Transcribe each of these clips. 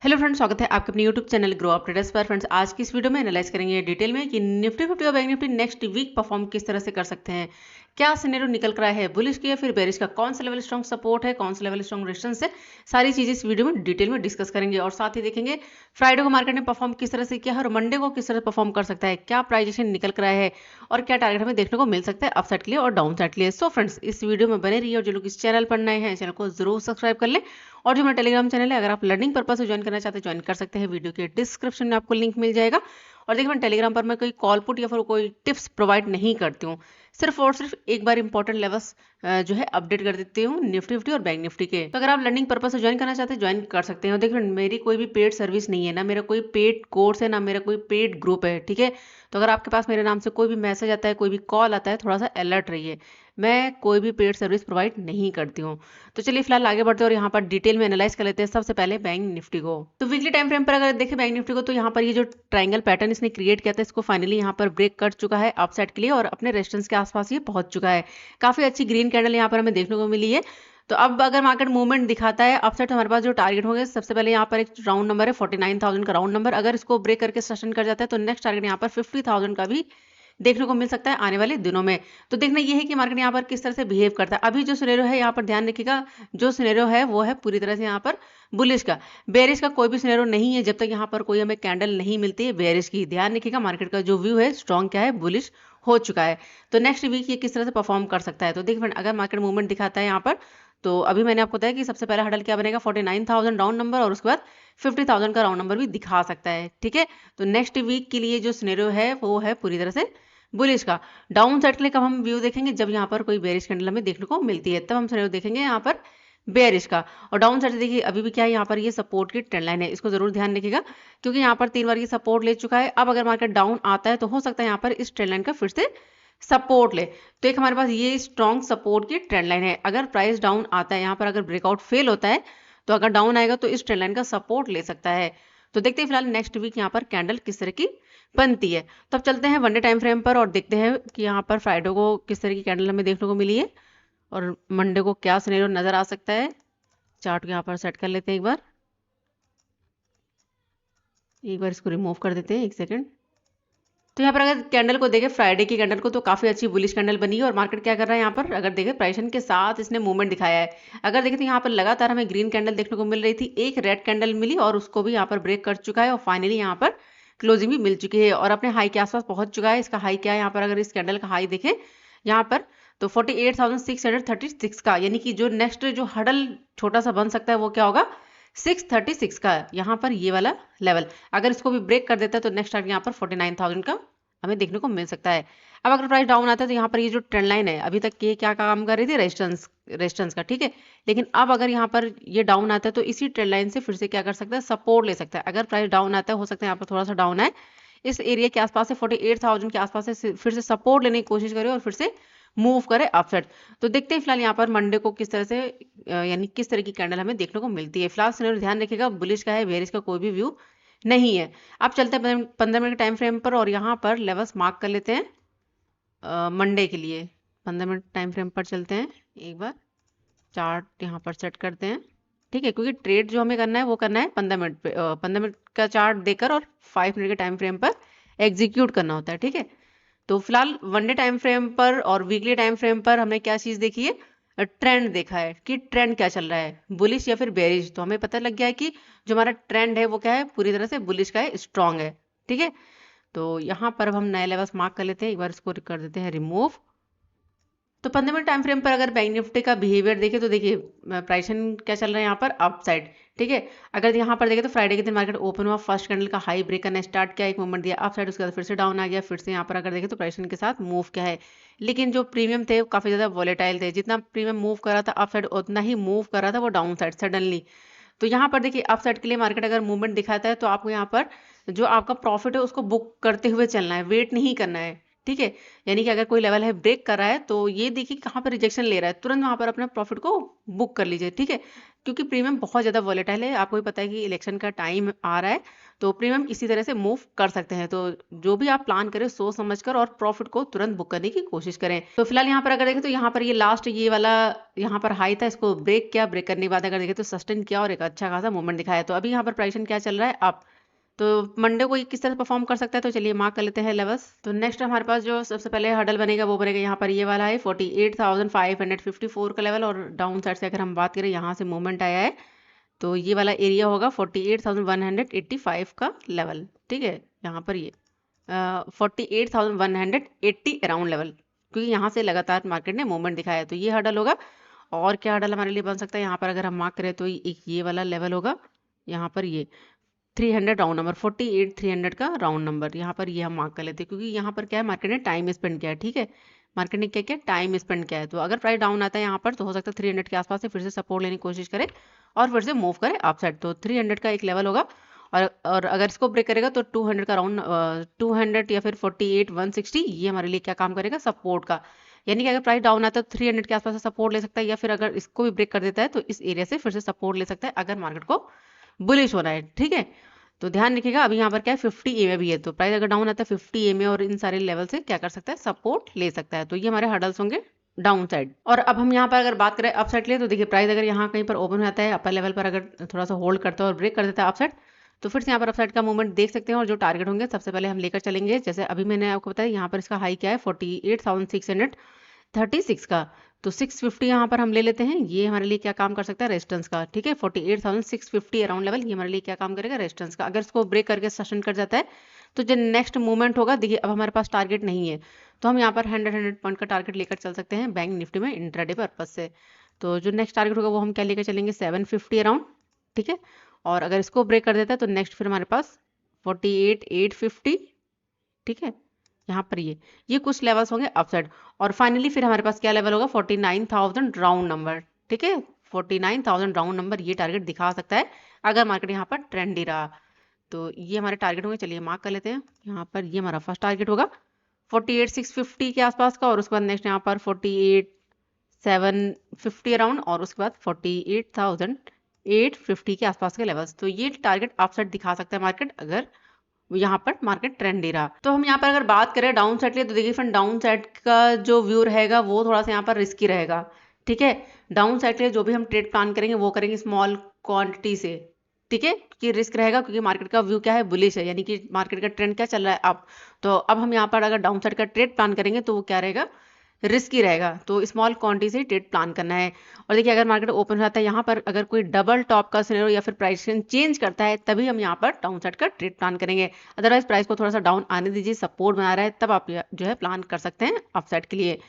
Hello friends, स्वागत है आपके अपने YouTube channel grow up traders पर। फ्रेंड्स, आज की इस वीडियो में एनालाइज करेंगे डिटेल में कि निफ्टी 50 और bank Nifty next week perform किस तरह से कर सकते हैं। क्या सिनेरियो निकल कर आया है बुलिश की या फिर बेरिश का, कौन सा लेवल स्ट्रॉन्ग सपोर्ट है, कौन सा लेवल स्ट्रॉन्ग रेजिस्टेंस है। सारी चीजें इस वीडियो में डिटेल में डिस्कस करेंगे और साथ ही देखेंगे फ्राइडे को मार्केट ने परफॉर्म किस तरह से किया है और मंडे को किस तरह से परफॉर्म कर सकता है, क्या प्राइजेशन निकल कर आया है और क्या टारगेट हमें देखने को मिल सकता है अपसाइड के लिए और डाउन साइड के लिए। सो फ्रेंड्स, इस वीडियो में बने रहिए और जो लोग इस चैनल पर नए हैं चैनल को जरूर सब्सक्राइब कर लें। और जो मेरा टेलीग्राम चैनल है, अगर आप लर्निंग पर्पस से ज्वाइन करना चाहते हैं ज्वाइन कर सकते हैं, वीडियो के डिस्क्रिप्शन में आपको लिंक मिल जाएगा। और देखिए, मैं टेलीग्राम पर मैं कोई कॉल पुट या फिर कोई टिप्स प्रोवाइड नहीं करती हूँ, सिर्फ और सिर्फ एक बार इंपॉर्टेंट लेवल्स जो है अपडेट कर देती हूँ निफ्टी निफ्टी और बैंक निफ्टी के। तो अगर आप लर्निंग पर्पस से ज्वाइन करना चाहते हैं ज्वाइन कर सकते हैं। और देखिए, मेरी कोई भी पेड सर्विस नहीं है, ना मेरा कोई पेड कोर्स है, ना मेरा कोई पेड ग्रुप है, ठीक है। तो अगर आपके पास मेरे नाम से कोई भी मैसेज आता है, कोई भी कॉल आता है, थोड़ा सा अलर्ट रहिए। मैं कोई भी पेड सर्विस प्रोवाइड नहीं करती हूँ। तो चलिए फिलहाल आगे बढ़ते हैं और यहाँ पर डिटेल में एनालाइज कर लेते हैं। सबसे पहले बैंक निफ्टी को, तो वीकली टाइम फ्रेम पर अगर देखें बैंक निफ्टी को, तो यहाँ पर ये जो ट्रायंगल पैटर्न इसने क्रिएट किया था, इसको फाइनली यहाँ पर ब्रेक कर चुका है अपसाइड के लिए और अपने रेजिस्टेंस के आसपास ये पहुंच चुका है। काफी अच्छी ग्रीन कैंडल यहाँ पर हमें देखने को मिली है। तो अब अगर मार्केट मूवमेंट दिखाता है अपसाइड, तो हमारे पास जो टारगेट होंगे, सबसे पहले यहाँ पर एक राउंड नंबर है 49,000 का राउंड नंबर। अगर इसको ब्रेक करके सस्टेन कर जाता है तो नेक्स्ट टारगेट यहाँ पर 50,000 का भी देखने को मिल सकता है आने वाले दिनों में। तो देखना यह है कि मार्केट यहाँ पर किस तरह से बिहेव करता है। अभी जो सिनेरियो है यहाँ पर ध्यान रखिएगा, जो सिनेरियो है वो है पूरी तरह से यहाँ पर बुलिश का। बेरिश का कोई भी सिनेरियो नहीं है जब तक यहाँ पर कोई हमें कैंडल नहीं मिलती है बेरिश की। ध्यान रखिएगा, मार्केट का जो व्यू है स्ट्रॉन्ग क्या है, बुलिश हो चुका है। तो नेक्स्ट वीक ये किस तरह से परफॉर्म कर सकता है। तो देखिए, अगर मार्केट मूवमेंट दिखाता है यहाँ पर, तो अभी मैंने आपको बताया कि सबसे पहला हडल क्या बनेगा 49,000 राउंड नंबर और उसके बाद 50,000 का राउंड नंबर भी दिखा सकता है, ठीक है। तो नेक्स्ट वीक के लिए जो सिनेरियो है वो है पूरी तरह से बुलिश का। डाउन साइड के लिए कब हम व्यू देखेंगे, जब यहाँ पर कोई बेरिश कैंडल हमें देखने को मिलती है, तब हम सिनेरियो देखेंगे यहाँ पर बेरिश का। और डाउन साइड से देखिए अभी भी क्या है, यहाँ पर ये सपोर्ट की ट्रेंड लाइन है, इसको जरूर ध्यान रखिएगा क्योंकि यहाँ पर 3 बार ये सपोर्ट ले चुका है। अब अगर मार्केट डाउन आता है तो हो सकता है यहाँ पर इस ट्रेंड लाइन का फिर से सपोर्ट ले। तो एक हमारे पास ये स्ट्रॉन्ग सपोर्ट की ट्रेंड लाइन है। अगर प्राइस डाउन आता है, यहाँ पर अगर ब्रेकआउट फेल होता है, तो अगर डाउन आएगा तो इस ट्रेंड लाइन का सपोर्ट ले सकता है। तो देखते हैं फिलहाल नेक्स्ट वीक यहाँ पर कैंडल किस तरह की बनती है। तो अब चलते हैं वनडे टाइम फ्रेम पर और देखते हैं कि यहाँ पर फ्राइडे को किस तरह की कैंडल हमें देखने को मिली है और मंडे को क्या सिनेरियो नजर आ सकता है। चार्ट को यहाँ पर सेट कर लेते हैं, एक बार इसको रिमूव कर देते हैं, एक सेकेंड। तो यहाँ पर अगर कैंडल को देखें, फ्राइडे की कैंडल को, तो काफी अच्छी बुलिश कैंडल बनी है और मार्केट क्या कर रहा है यहाँ पर, अगर देखें प्राइसन के साथ इसने मूवमेंट दिखाया है। अगर देखें तो यहाँ पर लगातार हमें ग्रीन कैंडल देखने को मिल रही थी, एक रेड कैंडल मिली और उसको भी यहाँ पर ब्रेक कर चुका है और फाइनली यहाँ पर क्लोजिंग भी मिल चुकी है और अपने हाई के आसपास पहुंच चुका है। इसका हाई क्या है यहाँ पर, अगर इस कैंडल का हाई देखें यहाँ पर, तो 48,636 का, यानी कि जो नेक्स्ट जो हडल छोटा सा बन सकता है वो क्या होगा, 636 का। यहाँ पर ये वाला लेवल अगर इसको भी ब्रेक कर देता है तो नेक्स्ट टारगेट यहाँ पर 49,000 का हमें देखने को मिल सकता है। अब अगर प्राइस डाउन आता है तो यहाँ पर ये जो ट्रेंड लाइन है, अभी तक ये क्या काम कर रही थी, रेजिस्टेंस का, ठीक है। लेकिन अब अगर यहाँ पर ये डाउन आता है तो इसी ट्रेंड लाइन से फिर से क्या कर सकता है, सपोर्ट ले सकता है। अगर प्राइस डाउन आता है, हो सकता है यहाँ पर थोड़ा सा डाउन आए, इस एरिया के आसपास से 48,000 के आसपास से फिर से सपोर्ट लेने की कोशिश करे और फिर से मूव करे अपसाइड। तो देखते हैं फिलहाल यहाँ पर मंडे को किस तरह से यानी किस तरह की कैंडल हमें देखने को मिलती है। फिलहाल सिनेरियो ध्यान रखिएगा, बुलिश का है, बेरिश का कोई भी व्यू नहीं है। अब चलते हैं 15 मिनट टाइम फ्रेम पर और यहाँ पर लेवल्स मार्क कर लेते हैं मंडे के लिए। 15 मिनट टाइम फ्रेम पर चलते हैं, एक बार चार्ट यहाँ पर सेट करते हैं, ठीक है, क्योंकि ट्रेड जो हमें करना है वो करना है 15 मिनट पे, 15 मिनट का चार्ट देकर और 5 मिनट के टाइम फ्रेम पर एग्जीक्यूट करना होता है, ठीक है। तो फिलहाल वनडे टाइम फ्रेम पर और वीकली टाइम फ्रेम पर हमने क्या चीज देखी है, ट्रेंड देखा है कि ट्रेंड क्या चल रहा है, बुलिश या फिर बेरिश। तो हमें पता लग गया है कि जो हमारा ट्रेंड है वो क्या है, पूरी तरह से बुलिश का है, स्ट्रांग है, ठीक है। तो यहाँ पर अब हम नए लेवल्स मार्क कर लेते हैं, एक बार इसको कर देते हैं रिमूव। तो 15 मिनट टाइम फ्रेम पर अगर बैंक निफ्टी का बिहेवियर देखें तो देखिए प्राइसन क्या चल रहा है यहाँ पर अप साइड, ठीक है। अगर यहाँ पर देखें तो फ्राइडे के दिन मार्केट ओपन हुआ, फर्स्ट कैंडल का हाई ब्रेक करना स्टार्ट किया, एक मूवमेंट दिया अप साइड, उसके बाद फिर से डाउन आ गया, फिर से यहाँ पर अगर देखें तो प्राइसन के साथ मूव क्या है। लेकिन जो प्रीमियम थे काफी ज्यादा वॉलेटाइल थे, जितना प्रीमियम मूव कर रहा था अप साइड उतना ही मूव कर रहा था वो डाउन साइड सडनली। तो यहाँ पर देखिए अप साइड के लिए मार्केट अगर मूवमेंट दिखाता है तो आपको यहाँ पर जो आपका प्रॉफिट है उसको बुक करते हुए चलना है, वेट नहीं करना है, ठीक है। यानी कि अगर कोई लेवल है ब्रेक कर रहा है तो ये देखिए कहाँ पर रिजेक्शन ले रहा है, तुरंत वहां पर अपने प्रॉफिट को बुक कर लीजिए, ठीक है। क्योंकि प्रीमियम बहुत ज़्यादा वॉलेटाइल है। आपको भी पता है कि इलेक्शन का टाइम आ रहा है, तो प्रीमियम इसी तरह से मूव कर सकते हैं। तो जो भी आप प्लान करें सोच समझकर और प्रॉफिट को तुरंत बुक करने की कोशिश करें। तो फिलहाल यहाँ पर अगर देखें तो यहाँ पर ये लास्ट ये वाला यहाँ पर हाई था, इसको ब्रेक किया, ब्रेक करने के बाद अगर देखें तो सस्टेन किया और एक अच्छा खासा मूवमेंट दिखाया। तो अभी यहाँ पर प्राइस क्या चल रहा है अप। तो मंडे को ये किस तरह परफॉर्म कर सकता है, तो चलिए मार्क कर लेते हैं लेवल्स। तो नेक्स्ट हमारे पास जो सबसे पहले हडल बनेगा वो बनेगा यहाँ पर ये वाला है 48,554 का लेवल, और डाउन साइड से अगर हम बात करें यहाँ से मूवमेंट आया है तो ये वाला एरिया होगा 48,185 का लेवल। ठीक है, यहाँ पर ये 48,180 अराउंड लेवल, क्योंकि यहाँ से लगातार मार्केट ने मूवमेंट दिखाया है। तो ये हडल होगा। और क्या हडल हमारे लिए बन सकता है यहाँ पर अगर हम मार्क करें तो एक ये वाला लेवल होगा यहाँ पर ये 300 राउंड नंबर, 48,300 का राउंड नंबर यहाँ पर ये हम मार्क कर लेते हैं, क्योंकि यहाँ पर क्या है मार्केट ने टाइम स्पेंड किया है। ठीक है, मार्केट ने क्या किया, टाइम स्पेंड किया है। तो अगर प्राइस डाउन आता है यहाँ पर तो हो सकता है 300 के आसपास से फिर से सपोर्ट लेने की कोशिश करे और फिर से मूव करे अपसाइड। तो 300 का एक लेवल होगा, और अगर इसको ब्रेक करेगा तो 200 का राउंड 200 या फिर 48,160 ये हमारे लिए क्या काम करेगा, सपोर्ट का। यानी कि अगर प्राइस डाउन आता है तो 300 के आसपास से सपोर्ट ले सकता है, या फिर अगर इसको भी ब्रेक कर देता है तो इस एरिया से फिर से सपोर्ट ले सकता है अगर मार्केट को बुलिश होना है। ठीक है, तो ध्यान रखिएगा। अभी यहाँ पर क्या है 50 EMA भी है, तो प्राइस अगर डाउन आता है 50 EMA और इन सारे लेवल से क्या कर सकता है, सपोर्ट ले सकता है। तो ये हमारे हडल्स होंगे डाउन साइड। और अब हम यहाँ पर अगर बात करें अप साइड के लिए, तो देखिए प्राइस अगर यहाँ कहीं पर ओपन हो जाता है अपर लेवल पर, अगर थोड़ा सा होल्ड करता है और ब्रेक कर देता है अप साइड, तो फिर से यहाँ पर अप साइड का मूवमेंट देख सकते हैं। और जो टारगेट होंगे सबसे पहले हम लेकर चलेंगे, जैसे अभी मैंने आपको बताया यहाँ पर इसका हाई क्या है 48,636 का, तो 650 यहाँ पर हम ले लेते हैं। ये हमारे लिए क्या काम कर सकता है, रेजिस्टेंस का। ठीक है, 48,650 अराउंड लेवल ये हमारे लिए क्या काम करेगा, रेजिस्टेंस का। अगर इसको ब्रेक करके सस्टेन कर जाता है तो जो नेक्स्ट मूवमेंट होगा, देखिए अब हमारे पास टारगेट नहीं है तो हम यहाँ पर 100 पॉइंट का टारगेट लेकर चल सकते हैं बैंक निफ्टी में इंट्राडे पर्पज से। तो जो नेक्स्ट टारगेट होगा वो हम क्या लेकर चलेंगे, 750 अराउंड। ठीक है, और अगर इसको ब्रेक कर देता है तो नेक्स्ट फिर हमारे पास 48,850। ठीक है, यहाँ पर ये कुछ लेवल्स होंगे अपसाइड। और फाइनली फिर हमारे पास क्या लेवल होगा, 49,000 राउंड नंबर। ठीक है, 49,000 राउंड नंबर ये टारगेट दिखा सकता है अगर मार्केट यहाँ पर ट्रेंडी रहा। तो ये हमारे टारगेट होंगे, चलिए मार्क कर लेते हैं। यहाँ पर ये हमारा फर्स्ट टारगेट होगा 48,650 के आसपास का, और उसके बाद नेक्स्ट यहाँ पर 48,750 अराउंड, और उसके बाद 48,850 के आसपास के लेवल्स। तो ये टारगेट अपसाइड दिखा सकता है मार्केट अगर यहाँ पर मार्केट ट्रेंड रहा। तो हम यहाँ पर अगर बात करें डाउन साइड के लिए, तो देखिए फ्रेंड डाउन साइड का जो व्यू रहेगा वो थोड़ा सा यहाँ पर रिस्की रहेगा। ठीक है, डाउन साइड के लिए जो भी हम ट्रेड प्लान करेंगे वो करेंगे स्मॉल क्वांटिटी से। ठीक है, क्योंकि रिस्क रहेगा, क्योंकि मार्केट का व्यू क्या है, बुलिश है, यानी कि मार्केट का ट्रेंड क्या चल रहा है अप। तो अब हम यहाँ पर अगर डाउन साइड का ट्रेड प्लान करेंगे तो वो क्या रहेगा, रिस्की रहेगा। तो स्मॉल क्वांटिटी से ट्रेड प्लान करना है। और देखिए अगर मार्केट ओपन हो जाता है यहाँ पर, अगर कोई डबल टॉप का सिनेरियो या फिर प्राइस चेंज करता है तभी हम यहाँ पर डाउन साइड का ट्रेड प्लान करेंगे। अदरवाइज प्राइस को थोड़ा सा डाउन आने दीजिए, सपोर्ट बना रहा है तब आप जो है प्लान कर सकते हैं अप साइड के लिए।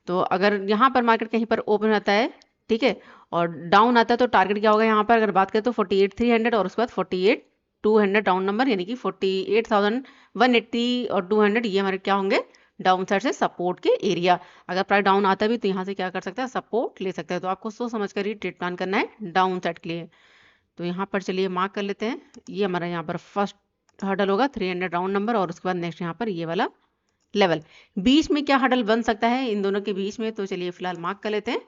तो अगर यहाँ पर मार्केट कहीं पर ओपन होता है, ठीक है, और डाउन आता है तो टारगेट क्या होगा यहाँ पर अगर बात करें तो 48,300 और उसके बाद 48,200 डाउन नंबर, यानी कि 48,180 और 200 ये हमारे क्या होंगे, डाउन साइड से सपोर्ट के एरिया। अगर प्राइस डाउन आता भी तो यहाँ से क्या कर सकता है, सपोर्ट ले सकता है। तो आपको सोच समझ कर ही ट्रेड प्लान करना है डाउन साइड के लिए। तो यहाँ पर चलिए मार्क कर लेते हैं। ये हमारा यहाँ पर फर्स्ट हडल होगा 300 राउंड नंबर, और उसके बाद नेक्स्ट यहाँ पर ये वाला लेवल। बीच में क्या हडल बन सकता है इन दोनों के बीच में, तो चलिए फिलहाल मार्क कर लेते हैं।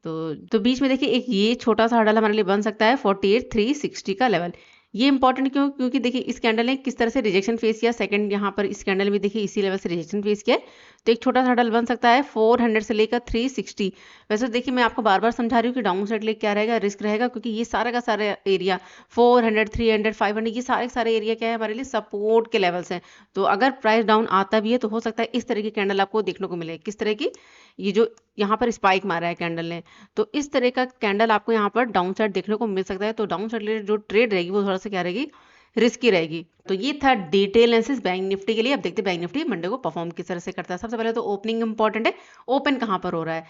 तो बीच में देखिए एक ये छोटा सा हडल हमारे लिए बन सकता है 48,360 का लेवल। ये इंपॉर्टेंट क्यों, क्योंकि देखिए इस कैंडल ने किस तरह से रिजेक्शन फेस किया, सेकंड यहाँ पर इस कैंडल में देखिए इसी लेवल से रिजेक्शन फेस किया है। तो एक छोटा सा हडल बन सकता है 400 से लेकर 360। वैसे देखिए मैं आपको बार बार समझा रही हूँ कि डाउन साइड लिए क्या रहेगा, रिस्क रहेगा, क्योंकि ये सारा का सारा एरिया 400, 300, 500 ये सारे एरिया क्या है हमारे लिए, सपोर्ट के लेवल्स हैं। तो अगर प्राइस डाउन आता भी है तो हो सकता है इस तरह की कैंडल आपको देखने को मिले। किस तरह की, ये जो यहाँ पर स्पाइक मारा है कैंडल ने, तो इस तरह का कैंडल आपको यहाँ पर डाउन साइड देखने को मिल सकता है। तो डाउन साइड जो ट्रेड रहेगी वो थोड़ा सा क्या रहेगी, रिस्की रहेगी। तो ये था डिटेल एनालिसिस बैंक निफ्टी के लिए। अब देखते हैं बैंक निफ्टी मंडे को परफॉर्म किस तरह से करता है। सबसे पहले तो ओपनिंग इंपॉर्टेंट है, ओपन कहाँ पर हो रहा है,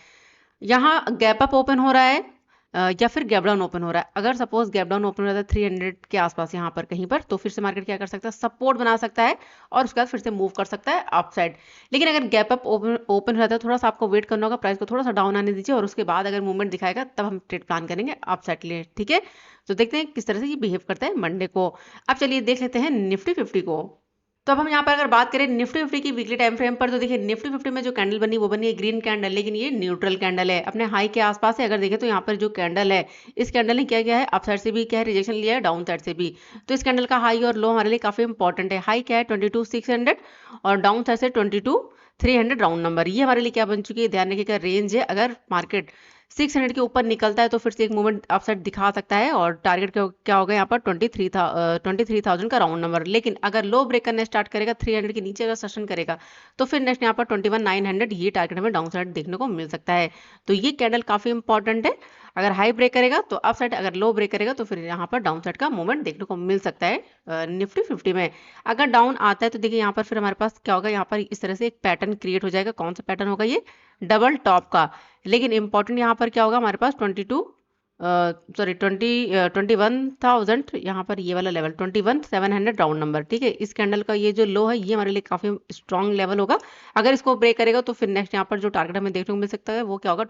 यहाँ गैप अप ओपन हो रहा है या फिर गैप डाउन ओपन हो रहा है। अगर सपोज गैप डाउन ओपन हो रहा है 300 के आसपास यहाँ पर कहीं पर, तो फिर से मार्केट क्या कर सकता है, सपोर्ट बना सकता है और उसके बाद फिर से मूव कर सकता है अप साइड। लेकिन अगर गैप अप ओपन हो जाता है, थोड़ा सा आपको वेट करना होगा, प्राइस को थोड़ा सा डाउन आने दीजिए और उसके बाद अगर मूवमेंट दिखाएगा तब हम ट्रेड प्लान करेंगे अप साइड के लिए। ठीक है, तो देखते हैं किस तरह से ये बिहेव करता है मंडे को। अब चलिए देख लेते हैं निफ्टी 50 को। तो अब हम यहाँ पर अगर बात करें निफ्टी 50 की वीकली टाइम फ्रेम पर, तो देखिए निफ्टी 50 में जो कैंडल बनी वो बनी है ग्रीन कैंडल, लेकिन ये न्यूट्रल कैंडल है, अपने हाई के आसपास है। अगर देखें तो यहाँ पर जो कैंडल है, इस कैंडल ने क्या किया है, अप साइड से भी क्या है रिजेक्शन लिया है, डाउन साइड से भी। तो इस कैंडल का हाई और लो हमारे लिए काफी इंपॉर्टेंट है। हाई क्या है 22,600 और डाउन साइड से 22,300 राउंड नंबर, ये हमारे लिए क्या बन चुकी है, ध्यान रखिएगा रेंज है। अगर मार्केट 600 के ऊपर निकलता है तो फिर से एक मूवमेंट अपसाइड दिखा सकता है और टारगेट क्या होगा यहाँ पर 23,000 का राउंड नंबर। लेकिन अगर लो ब्रेक करने स्टार्ट करेगा 300 के नीचे अगर सेशन करेगा तो फिर नेक्स्ट यहाँ पर 21,900 ये टारगेट हमें डाउन साइड देखने को मिल सकता है। तो ये कैंडल काफी इंपॉर्टेंट है। अगर हाई ब्रेक करेगा तो अप साइड, अगर लो ब्रेक करेगा तो फिर यहाँ पर डाउन साइड का मूवमेंट देखने को मिल सकता है निफ्टी 50 में। अगर डाउन आता है तो देखिए यहाँ पर फिर हमारे पास क्या होगा, यहाँ पर इस तरह से एक पैटर्न क्रिएट हो जाएगा। कौन सा पैटर्न होगा, ये डबल टॉप का। लेकिन इंपॉर्टेंट यहाँ पर क्या होगा, हमारे पास 21,000 यहाँ पर ये वाला लेवल 21,700 राउंड नंबर, ठीक है। इस कैंडल का ये जो लो है ये हमारे लिए काफी स्ट्रॉन्ग लेवल होगा। अगर इसको ब्रेक करेगा तो फिर नेक्स्ट यहाँ पर जो टारगेट हमें देखने को मिल सकता है वो क्या होगा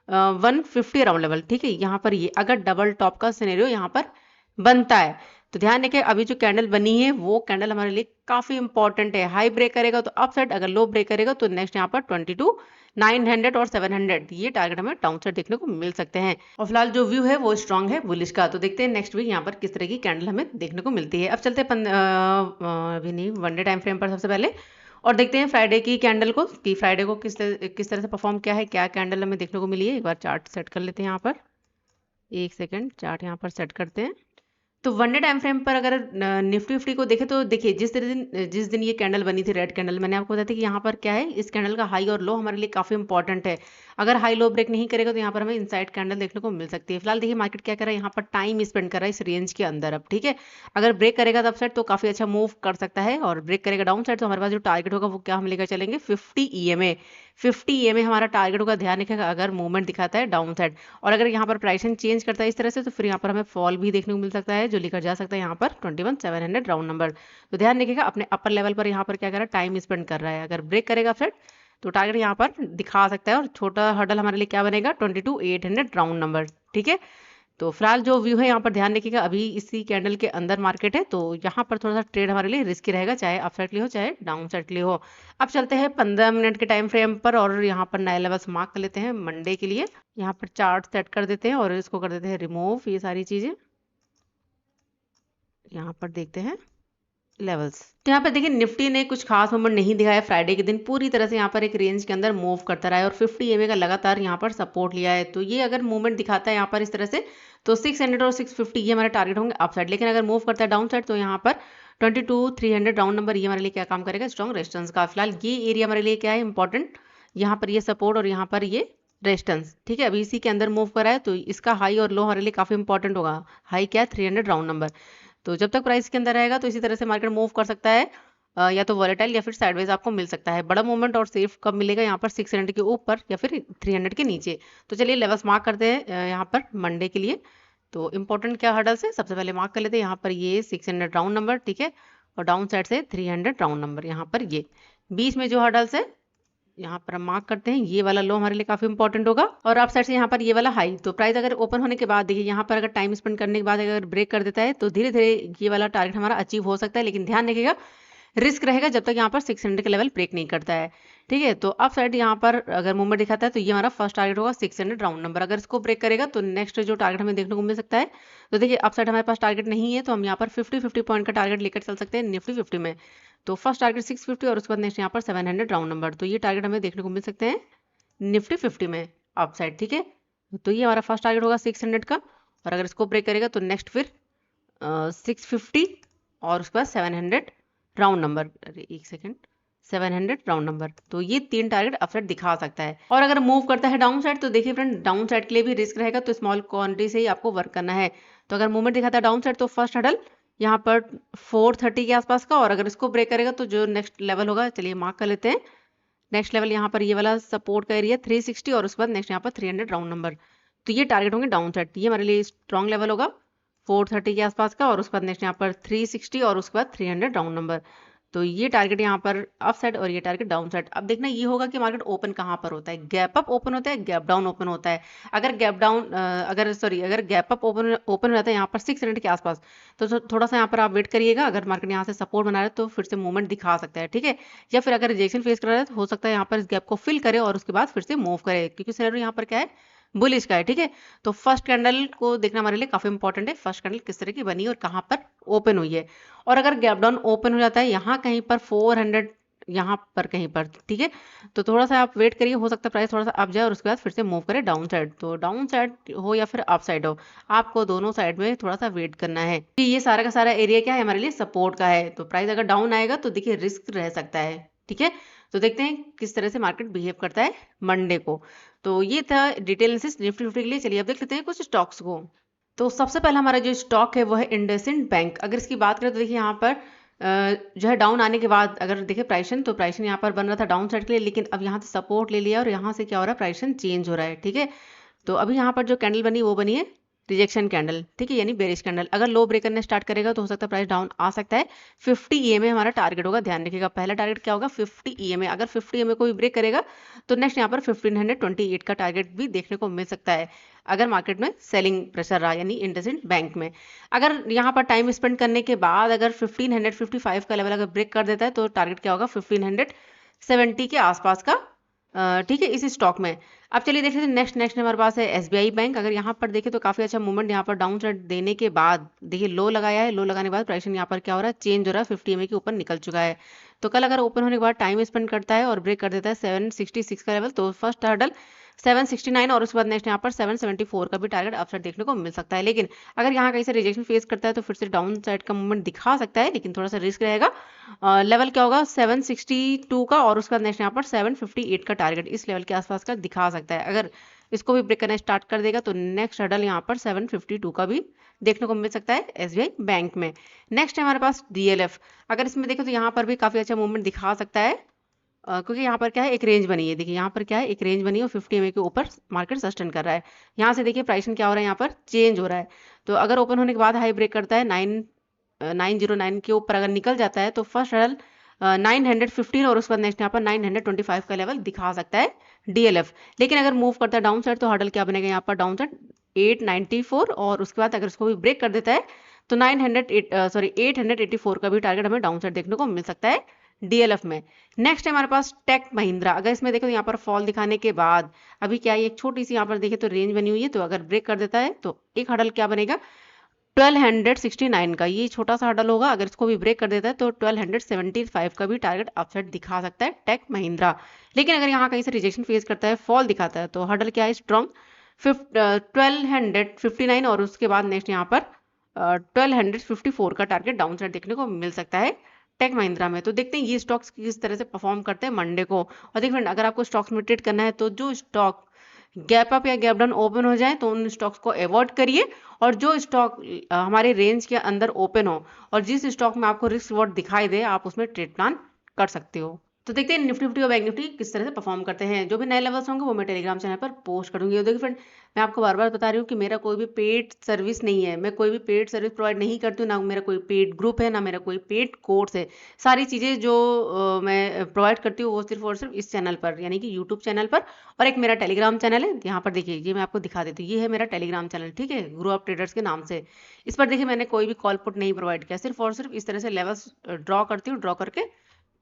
150 राउंड लेवल, ठीक है। यहाँ पर ये अगर डबल टॉप का सिनेरियो यहाँ पर बनता है तो ध्यान रखें अभी जो कैंडल बनी है वो कैंडल हमारे लिए काफी इंपॉर्टेंट है। हाई ब्रेक करेगा तो अप साइड, अगर लो ब्रेक करेगा तो नेक्स्ट यहाँ पर 22,900 और 700 ये टारगेट हमें डाउन साइड देखने को मिल सकते हैं। और फिलहाल जो व्यू है वो स्ट्रांग है बुलिश का। तो देखते हैं नेक्स्ट वीक यहाँ पर किस तरह की कैंडल हमें देखने को मिलती है। अब चलते हैं अभी नहीं, वन डे टाइम फ्रेम पर सबसे पहले, और देखते हैं फ्राइडे की कैंडल को कि फ्राइडे को किस तरह से परफॉर्म किया है, क्या कैंडल हमें देखने को मिली है। एक बार चार्ट सेट कर लेते हैं यहाँ पर, एक सेकेंड चार्ट यहाँ पर सेट करते हैं। तो वन डे टाइम फ्रेम पर अगर निफ्टी 50 को देखें तो देखिए जिस दिन ये कैंडल बनी थी रेड कैंडल, मैंने आपको बताया था कि यहाँ पर क्या है, इस कैंडल का हाई और लो हमारे लिए काफी इंपॉर्टेंट है। अगर हाई लो ब्रेक नहीं करेगा तो यहाँ पर हमें इनसाइड कैंडल देखने को मिल सकती है। फिलहाल देखिए मार्केट क्या कर रहा है, यहाँ पर टाइम स्पेंड कर रहा है इस रेंज के अंदर अब, ठीक है। अगर ब्रेक करेगा तो अपसाइड तो काफी अच्छा मूव कर सकता है, और ब्रेक करेगा डाउन साइड तो हमारे पास जो टारगेट होगा वो क्या हम लेकर चलेंगे 50 EMA। 50 EMA हमारा टारगेट होगा, ध्यान रखिएगा अगर मूवमेंट दिखाता है डाउन साइड। और अगर यहाँ पर प्राइसिंग चेंज करता है इस तरह से तो फिर यहाँ पर हमें फॉल भी देखने को मिल सकता है, जो लेकर जा सकता है यहाँ पर 21,700 राउंड नंबर। तो ध्यान रखिएगा अपने अपर लेवल पर यहाँ पर क्या कर रहा है, टाइम स्पेंड कर रहा है। अगर ब्रेक करेगा फिर तो टारगेट यहाँ पर दिखा सकता है, और छोटा हर्डल हमारे लिए क्या बनेगा 22,800 राउंड नंबर, ठीक है। तो फिलहाल जो व्यू है यहाँ पर ध्यान रखिएगा, अभी इसी कैंडल के अंदर मार्केट है तो यहाँ पर थोड़ा सा ट्रेड हमारे लिए रिस्की रहेगा, चाहे अप साइड के लिए हो चाहे डाउन साइड के लिए हो। अब चलते हैं 15 मिनट के टाइम फ्रेम पर, और यहाँ पर नए लेवल्स मार्क कर लेते हैं मंडे के लिए। यहाँ पर चार्ट सेट कर देते हैं और इसको कर देते हैं रिमूव, ये सारी चीजें। यहाँ पर देखते हैं लेवल्स। तो यहाँ पर देखिए निफ्टी ने कुछ खास मूवमेंट नहीं दिखाया फ्राइडे के दिन, पूरी तरह से यहाँ पर एक रेंज के अंदर मूव करता रहा है और 50 EMA का लगातार यहाँ पर सपोर्ट लिया है। तो ये अगर मूवमेंट दिखाता है यहाँ पर इस तरह से तो 600 और 650 ये हमारे टारगेट होंगे अप साइड। लेकिन अगर मूव करता है डाउन साइड तो यहाँ पर 22,300 राउंड नंबर ये हमारे लिए क्या काम करेगा, स्ट्रॉन्ग रेजिस्टेंस का। फिलहाल ये एरिया हमारे लिए क्या है इंपॉर्टेंट, यहाँ पर ये सपोर्ट और यहाँ पर ये रेजिस्टेंस, ठीक है। अभी इसी के अंदर मूव करा है तो इसका हाई और लो हमारे लिए काफी इंपॉर्टेंट होगा। हाई क्या है 300 राउंड नंबर। तो जब तक प्राइस के अंदर रहेगा तो इसी तरह से मार्केट मूव कर सकता है, या तो वॉलेटाइल या फिर साइडवेज आपको मिल सकता है। बड़ा मूवमेंट और सेफ कब मिलेगा, यहाँ पर 600 के ऊपर या फिर 300 के नीचे। तो चलिए लेवल्स मार्क करते हैं यहाँ पर मंडे के लिए। तो इंपॉर्टेंट क्या हर्डल्स है, सबसे पहले मार्क कर लेते हैं यहाँ पर ये 600 राउंड नंबर, ठीक है। और डाउन साइड से 300 राउंड नंबर, यहाँ पर ये बीच में जो हर्डल्स है यहाँ पर हम मार्क करते हैं, ये वाला लो हमारे लिए काफी इंपॉर्टेंट होगा। और आप साइड से यहाँ पर ये वाला हाई। तो प्राइस अगर ओपन होने के बाद देखिए यहाँ पर अगर टाइम स्पेंड करने के बाद अगर ब्रेक कर देता है तो धीरे धीरे ये वाला टारगेट हमारा अचीव हो सकता है। लेकिन ध्यान रखिएगा रिस्क रहेगा जब तक यहाँ पर 600 के लेवल ब्रेक नहीं करता है, ठीक है। तो अप साइड यहाँ पर अगर मूवमेंट दिखाता है तो ये हमारा फर्स्ट टारगेट होगा 600 राउंड नंबर। अगर इसको ब्रेक करेगा तो नेक्स्ट जो टारगेट हमें देखने को मिल सकता है, तो देखिए अप साइड हमारे पास टारगेट नहीं है तो हम यहाँ पर 50 पॉइंट का टारगेट लेकर चल सकते हैं निफ्टी 50 में। तो फर्स्ट टारगेट 650 और उसके बाद नेक्स्ट यहाँ पर 700 राउंड नंबर। तो ये टारगेट हमें देखने को मिल सकते हैं निफ्टी 50 में अप साइड, ठीक है। तो ये हमारा फर्स्ट टारगेट होगा 600 का, और अगर इसको ब्रेक करेगा तो नेक्स्ट फिर 650 और उसके बाद 700 राउंड नंबर, एक सेकेंड 700 राउंड नंबर। तो ये तीन टारगेट अप साइड दिखा सकता है। और अगर मूव करता है डाउन साइड तो देखिए फ्रेंड डाउन साइड के लिए भी रिस्क रहेगा, तो स्मॉल क्वांटिटी से ही आपको वर्क करना है। तो अगर मूवमेंट दिखाता है डाउन साइड तो फर्स्ट हडल यहाँ पर 430 के आसपास का, और अगर इसको ब्रेक करेगा तो जो नेक्स्ट लेवल होगा, चलिए मार्क कर लेते हैं। नेक्स्ट लेवल यहाँ पर ये वाला सपोर्ट का एरिया 360 और उसके बाद नेक्स्ट यहाँ पर 300 राउंड नंबर। तो ये टारगेट होंगे डाउन साइड, ये हमारे लिए स्ट्रॉन्ग लेवल होगा 430 के आसपास का, और उसके बाद नेक्स्ट यहाँ पर 360 और उसके बाद 300 राउंड नंबर। तो ये टारगेट यहाँ पर अप साइड और ये टारगेट डाउन साइड। अब देखना ये होगा कि मार्केट ओपन कहाँ पर होता है, गैप अप ओपन होता है, गैप डाउन ओपन होता है। अगर गैप डाउन अगर गैप अप ओपन ओपन रहता है यहाँ पर 600 के आसपास, तो थोड़ा सा यहाँ पर आप वेट करिएगा। अगर मार्केट यहाँ से सपोर्ट बना रहा है तो फिर से मूवमेंट दिखा सकता है, ठीक है। या फिर अगर रिजेक्शन फेस कर रहा है तो हो सकता है यहाँ पर इस गैप को फिल करे और उसके बाद फिर से मूव करे, क्योंकि सिनेरियो यहाँ पर क्या है, बुलिश का है, ठीक है। तो फर्स्ट कैंडल को देखना हमारे लिए काफी इंपॉर्टेंट है, फर्स्ट कैंडल किस तरह की बनी और कहाँ पर ओपन हुई है। और अगर गैप डाउन ओपन हो जाता है यहाँ कहीं पर 400 यहाँ पर कहीं पर, ठीक है, तो थोड़ा सा आप वेट करिए, हो सकता है प्राइस थोड़ा सा अप जाए और उसके बाद फिर से मूव करे डाउन साइड। तो डाउन साइड हो या फिर अप साइड हो, आपको दोनों साइड में थोड़ा सा वेट करना है। ये सारा का सारा एरिया क्या है, हमारे लिए सपोर्ट का है। तो प्राइस अगर डाउन आएगा तो देखिए रिस्क रह सकता है, ठीक है। तो देखते हैं किस तरह से मार्केट बिहेव करता है मंडे को। तो ये था डिटेल एनालिसिस निफ्टी फिफ्टी के लिए। चलिए अब देख लेते हैं कुछ स्टॉक्स को। तो सबसे पहला हमारा जो स्टॉक है वो है इंडसइंड बैंक। अगर इसकी बात करें तो देखिए यहाँ पर जो है डाउन आने के बाद अगर देखिए प्राइसन, तो प्राइसन यहाँ पर बन रहा था डाउन साइड के लिए, लेकिन अब यहाँ से सपोर्ट ले लिया और यहाँ से क्या हो रहा है, प्राइसन चेंज हो रहा है, ठीक है। तो अभी यहाँ पर जो कैंडल बनी वो बनी है रिजेक्शन कैंडल, ठीक है, यानी बेरिश कैंडल। अगर लो ब्रेक करने स्टार्ट करेगा तो हो सकता है प्राइस डाउन आ सकता है। 50 ईएमए हमारा टारगेट होगा, ध्यान रखिएगा। पहला टारगेट क्या होगा, 50 ईएमए। अगर 50 ईएमए को भी ब्रेक करेगा तो नेक्स्ट यहाँ पर 1528 का टारगेट भी देखने को मिल सकता है, अगर मार्केट में सेलिंग प्रेशर रहा, यानी इंडसइंड बैंक में। अगर यहाँ पर टाइम स्पेंड करने के बाद अगर 1555 का लेवल अगर ब्रेक कर देता है तो टारगेट क्या होगा, 1570 के आसपास का, ठीक है, इस स्टॉक में। अब चलिए देख लेते हैं नेक्स्ट हमारे पास है एसबीआई बैंक। अगर यहाँ पर देखें तो काफी अच्छा मूवमेंट यहाँ पर डाउन साइड देने के बाद देखिए लो लगाया है, लो लगाने के बाद प्राइस यहाँ पर क्या हो रहा है, चेंज हो रहा है, 50 ईएमए के ऊपर निकल चुका है। तो कल अगर ओपन होने के बाद टाइम स्पेंड करता है और ब्रेक कर देता है 766 का लेवल, तो फर्स्ट हर्डल 769 और उसके बाद नेक्स्ट यहाँ पर 774 का भी टारगेट अपसाइड देखने को मिल सकता है। लेकिन अगर यहाँ कहीं से रिजेक्शन फेस करता है तो फिर से डाउन साइड का मूवमेंट दिखा सकता है, लेकिन थोड़ा सा रिस्क रहेगा। लेवल क्या होगा, 762 का और उसके बाद नेक्स्ट यहाँ पर 758 का टारगेट इस लेवल के आसपास का दिखा सकता है। अगर इसको भी ब्रेक करना स्टार्ट कर देगा तो नेक्स्ट हर्डल यहाँ पर 752 का भी देखने को मिल सकता है एसबीआई बैंक में। नेक्स्ट है हमारे पास डीएलएफ। अगर इसमें देखो तो यहाँ पर भी काफी अच्छा मूवमेंट दिखा सकता है, क्योंकि यहाँ पर क्या है, एक रेंज बनी है। देखिए यहाँ पर क्या है, एक रेंज बनी है और 50 ईएमए के ऊपर मार्केट सस्टेन कर रहा है। यहाँ से देखिए प्राइस क्या हो रहा है, यहाँ पर चेंज हो रहा है। तो अगर ओपन होने के बाद हाई ब्रेक करता है 909 के ऊपर अगर निकल जाता है तो फर्स्ट हर्डल 915 और उसके बाद नेक्स्ट यहाँ पर 925 का लेवल दिखा सकता है डीएलएफ। लेकिन अगर मूव करता है डाउन साइड तो हर्डल क्या बनेगा, यहाँ पर डाउन साइड 894 और उसके बाद अगर इसको भी ब्रेक कर देता है तो 884 का भी टारगेट हमें डाउन साइड देखने को मिल सकता है डीएलएफ में। नेक्स्ट है हमारे पास टेक महिंद्रा। अगर इसमें देखो तो यहाँ पर फॉल दिखाने के बाद अभी क्या है, एक छोटी सी यहाँ पर देखे तो रेंज बनी हुई है। तो अगर ब्रेक कर देता है तो एक हर्डल क्या बनेगा, 1269 का, ये छोटा सा हर्डल होगा। अगर इसको भी ब्रेक कर देता है तो 1275 का भी टारगेट अपसाइड दिखा सकता है टेक महिंद्रा। लेकिन अगर यहाँ कहीं से रिजेक्शन फेस करता है, फॉल दिखाता है, तो हर्डल क्या है, स्ट्रॉन्ग 1259 और उसके बाद नेक्स्ट यहाँ पर 1254 का टारगेट डाउन साइड देखने को मिल सकता है टेक महिंद्रा में। तो देखते हैं ये स्टॉक्स किस तरह से परफॉर्म करते हैं मंडे को। और देखिए अगर आपको स्टॉक्स में ट्रेड करना है तो जो स्टॉक गैप अप या गैप डाउन ओपन हो जाए तो उन स्टॉक्स को अवॉइड करिए, और जो स्टॉक हमारे रेंज के अंदर ओपन हो और जिस स्टॉक में आपको रिस्क रिवॉर्ड दिखाई दे आप उसमें ट्रेड प्लान कर सकते हो। तो देखते हैं निफ्टी फिफ्टी और बैंक निफ्टी किस तरह से परफॉर्म करते हैं। जो भी नए लेवल्स होंगे वो मैं टेलीग्राम चैनल पर पोस्ट करूंगी। और देखिए फ्रेंड, मैं आपको बार बार बता रही हूँ कि मेरा कोई भी पेड सर्विस नहीं है, मैं कोई भी पेड सर्विस प्रोवाइड नहीं करती हूँ, ना मेरा कोई पेड ग्रुप है, ना मेरा कोई पेड कोर्स है। सारी चीज़ें जो मैं प्रोवाइड करती हूँ वो सिर्फ और सिर्फ इस चैनल पर, यानी कि यूट्यूब चैनल पर। और एक मेरा टेलीग्राम चैनल है, यहाँ पर देखिए, ये मैं आपको दिखा देती हूँ, ये है मेरा टेलीग्राम चैनल, ठीक है, ग्रो अप ट्रेडर्स के नाम से। इस पर देखिए मैंने कोई भी कॉल पुट नहीं प्रोवाइड किया, सिर्फ और सिर्फ इस तरह से लेवल्स ड्रॉ करती हूँ, ड्रॉ करके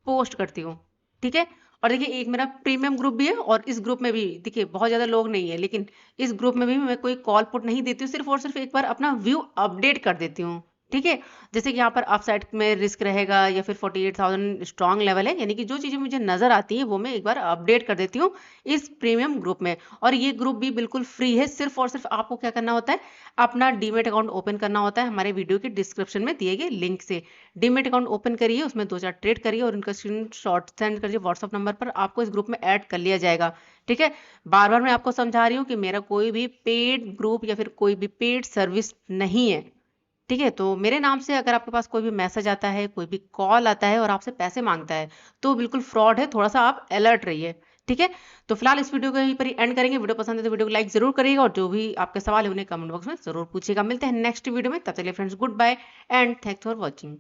पोस्ट करती हूँ, ठीक है। और देखिए एक मेरा प्रीमियम ग्रुप भी है, और इस ग्रुप में भी देखिए बहुत ज्यादा लोग नहीं है, लेकिन इस ग्रुप में भी मैं कोई कॉल पुट नहीं देती हूँ, सिर्फ और सिर्फ एक बार अपना व्यू अपडेट कर देती हूँ, ठीक है। जैसे कि यहाँ पर अपसाइड में रिस्क रहेगा या फिर 48,000 स्ट्रॉन्ग लेवल है, यानी कि जो चीजें मुझे नजर आती हैं वो मैं एक बार अपडेट कर देती हूँ इस प्रीमियम ग्रुप में। और ये ग्रुप भी बिल्कुल फ्री है, सिर्फ और सिर्फ आपको क्या करना होता है, अपना डीमेट अकाउंट ओपन करना होता है हमारे वीडियो के डिस्क्रिप्शन में दिए गए लिंक से। डीमेट अकाउंट ओपन करिए, उसमें 2-4 ट्रेड करिए और उनका स्क्रीनशॉट सेंड करिए व्हाट्सअप नंबर पर, आपको इस ग्रुप में ऐड कर लिया जाएगा, ठीक है। बार बार मैं आपको समझा रही हूँ कि मेरा कोई भी पेड ग्रुप या फिर कोई भी पेड सर्विस नहीं है, ठीक है। तो मेरे नाम से अगर आपके पास कोई भी मैसेज आता है, कोई भी कॉल आता है और आपसे पैसे मांगता है तो बिल्कुल फ्रॉड है, थोड़ा सा आप अलर्ट रहिए, ठीक है। तो फिलहाल इस वीडियो को यहीं पर ही एंड करेंगे। वीडियो पसंद है तो वीडियो को लाइक जरूर करिएगा और जो भी आपके सवाल है उन्हें कमेंट बॉक्स में जरूर पूछिएगा। मिलते हैं नेक्स्ट वीडियो में, तब तक के लिए friends goodbye and thanks for watching.